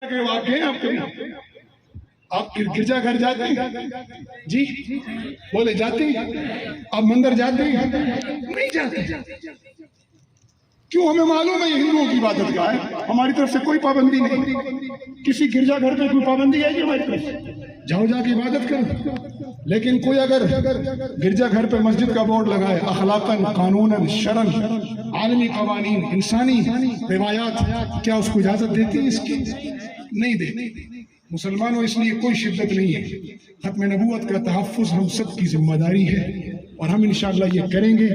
के वाक्य हैं आपके। आप गिरजा घर जाते हैं जी? बोले जाते हैं। आप मंदिर जाते हैं? नहीं जाते। क्यों? हमें मालूम है ये हिंदुओं की इबादत गाह है, हमारी तरफ से कोई पाबंदी नहीं। किसी गिरजा घर पे कोई पाबंदी है कि हमारी तरफ से? जाओ जाके इबादत करो। लेकिन कोई अगर गिरजा घर पे मस्जिद का बोर्ड लगाए, अखलाकन, कानूनन, शरन, आलमी कवानीन, इंसानी रिवायात, क्या उसको इजाजत देती है इसकी? नहीं देती। मुसलमानों, इसलिए कोई शिद्दत नहीं है। खत्म नबूवत का तहफ़्फ़ुज़ हम सब की जिम्मेदारी है और हम इंशाअल्लाह ये करेंगे।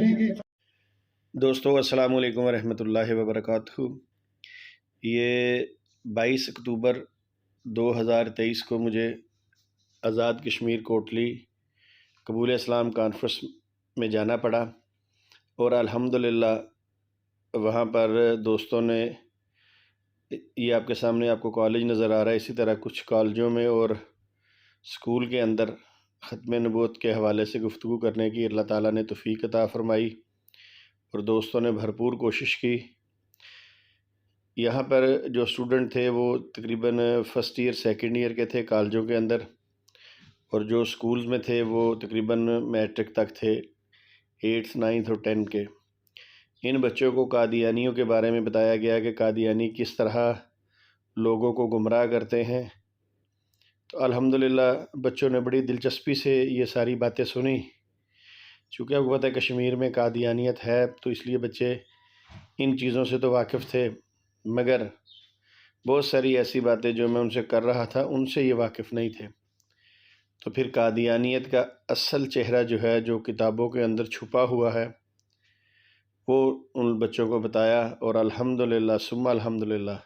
दोस्तों अस्सलाम वालेकुम रहमतुल्लाहि व बरकातहू। ये 22 अक्टूबर 2023 को मुझे आज़ाद कश्मीर कोटली कबूल इस्लाम कॉन्फ्रेंस में जाना पड़ा और अल्हम्दुलिल्लाह वहाँ पर दोस्तों ने, ये आपके सामने आपको कॉलेज नज़र आ रहा है, इसी तरह कुछ कॉलेजों में और स्कूल के अंदर ख़त्म नबूवत के हवाले से गुफ्तगू करने की अल्लाह ताला ने तौफ़ीक अता फ़रमाई और दोस्तों ने भरपूर कोशिश की। यहाँ पर जो स्टूडेंट थे वो तकरीबन फ़र्स्ट ईयर सेकंड ईयर के थे कॉलेजों के अंदर, और जो स्कूल्स में थे वो तकरीबन मैट्रिक तक थे, 8th 9th और 10 के। इन बच्चों को कादियानियों के बारे में बताया गया कि कादियानी किस तरह लोगों को गुमराह करते हैं। तो अल्हम्दुलिल्लाह बच्चों ने बड़ी दिलचस्पी से ये सारी बातें सुनी। चूँकि आपको पता है कश्मीर में कादियानियत है, तो इसलिए बच्चे इन चीज़ों से तो वाकिफ़ थे, मगर बहुत सारी ऐसी बातें जो मैं उनसे कर रहा था उनसे ये वाकिफ़ नहीं थे। तो फिर कादियानियत का असल चेहरा जो है, जो किताबों के अंदर छुपा हुआ है, वो उन बच्चों को बताया और अल्हम्दुलिल्लाह सुम्मा अल्हम्दुलिल्लाह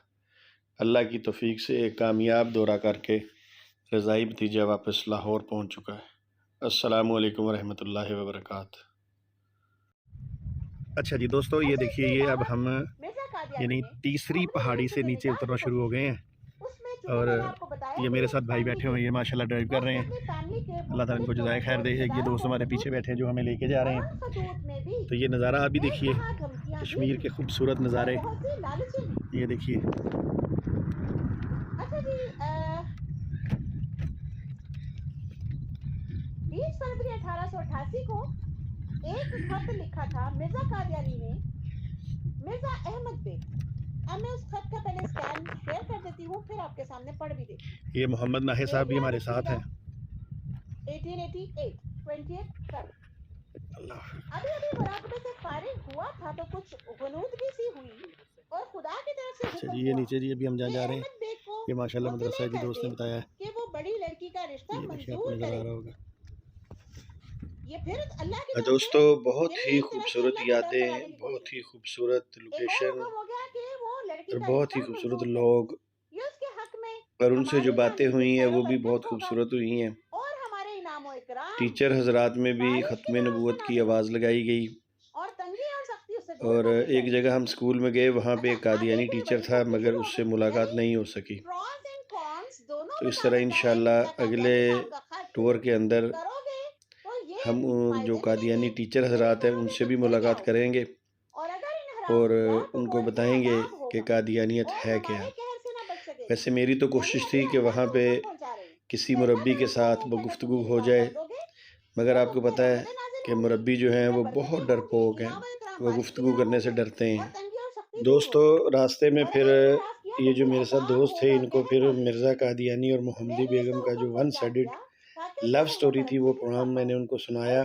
अल्लाह की तौफ़ीक से एक कामयाब दौरा करके रज़ाई भतीजा वापस लाहौर पहुँच चुका है। अस्सलामु अलैकुम रहमतुल्लाहि व बरकातहू। अच्छा जी दोस्तों, ये देखिए, ये अब हम यानी तीसरी पहाड़ी से नीचे उतरना शुरू हो गए हैं और ये मेरे साथ भाई बैठे हुए हैं, ये माशाल्लाह ड्राइव कर रहे हैं। अल्लाह ताला इनको जज़ाए खैर दे। ये दोस्त हमारे पीछे बैठे हैं जो हमें लेके जा रहे हैं। तो ये नज़ारा आप भी देखिए, कश्मीर के खूबसूरत नज़ारे, ये देखिए। 20 फरवरी 1888 को एक खत लिखा था मिर्जा कादियानी ने मिर्जा अहमद बेग। अब मैं उस खत का पहले स्कैन शेयर कर देती हूँ, फिर आपके सामने पढ़ भी देती। ये मोहम्मद नाहे साहब भी हमारे साथ हैं। 1888 20th फरवरी। अभी अभी मुराकबे से फारिग हुआ था तो कुछ गुनूदगी सी हुई और खुदा की तरफ से अच्छा जी, ये नीचे जी अभी हम जहाँ जा रहे हैं, ये माशाल्लाह मदरसा है जी, दोस्त ने बताया है कि वो बड़ी लड़की का रिश्ता मंजूर करे। ये फिर अल्लाह की दोस्तों बहुत ही खूबसूरत यादें, बहुत ही खूबसूरत लोकेशन और बहुत ही खूबसूरत लोग, और उनसे जो बातें हुई हैं वो भी बहुत खूबसूरत हुई हैं। टीचर हजरात में भी ख़त्म नबूवत की आवाज़ लगाई गई और एक जगह हम स्कूल में गए, वहाँ पे एक कादियानी टीचर था मगर उससे मुलाकात नहीं हो सकी। तो इस तरह इंशाअल्लाह अगले टूर के अंदर हम जो कादियानी टीचर हजरात हैं उनसे भी मुलाकात करेंगे और उनको बताएंगे कि कादियानियत है क्या। वैसे मेरी तो कोशिश थी कि वहाँ पे किसी मुरब्बी के साथ गुफ्तगू हो जाए, मगर आपको पता है कि मुरब्बी जो हैं वो बहुत डरपोक हैं, वो गुफ्तगू करने से डरते हैं। दोस्तों रास्ते में फिर ये जो मेरे साथ दोस्त थे, इनको फिर मिर्ज़ा कादियानी और मोहम्मदी बेगम का जो वन साइडेड लव स्टोरी थी वो प्रोग्राम मैंने उनको सुनाया।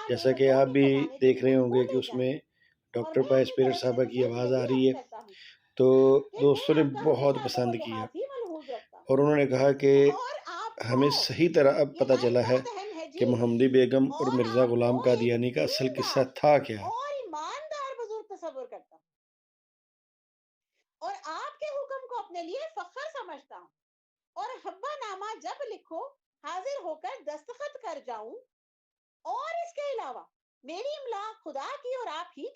जैसा कि आप भी देख रहे होंगे कि उसमें डॉक्टर पायस पीरट साहबा की आवाज़ आ रही है, तो दोस्तों ने बहुत पसंद किया और उन्होंने कहा कि हमें सही तरह अब पता चला है कि मोहम्मदी बेगम और मिर्ज़ा ग़ुलाम कादियानी का असल किस्सा था क्या। और ईमानदार बुजुर्ग तस्वर करता हूँ और आपके हुक्म को अपने लिए फख्र समझता हूँ और हब्बानामा जब लिखो हाजिर होकर दस्तखत कर जाऊं और इसके अलावा मेरी इमला खुदा की और आप ही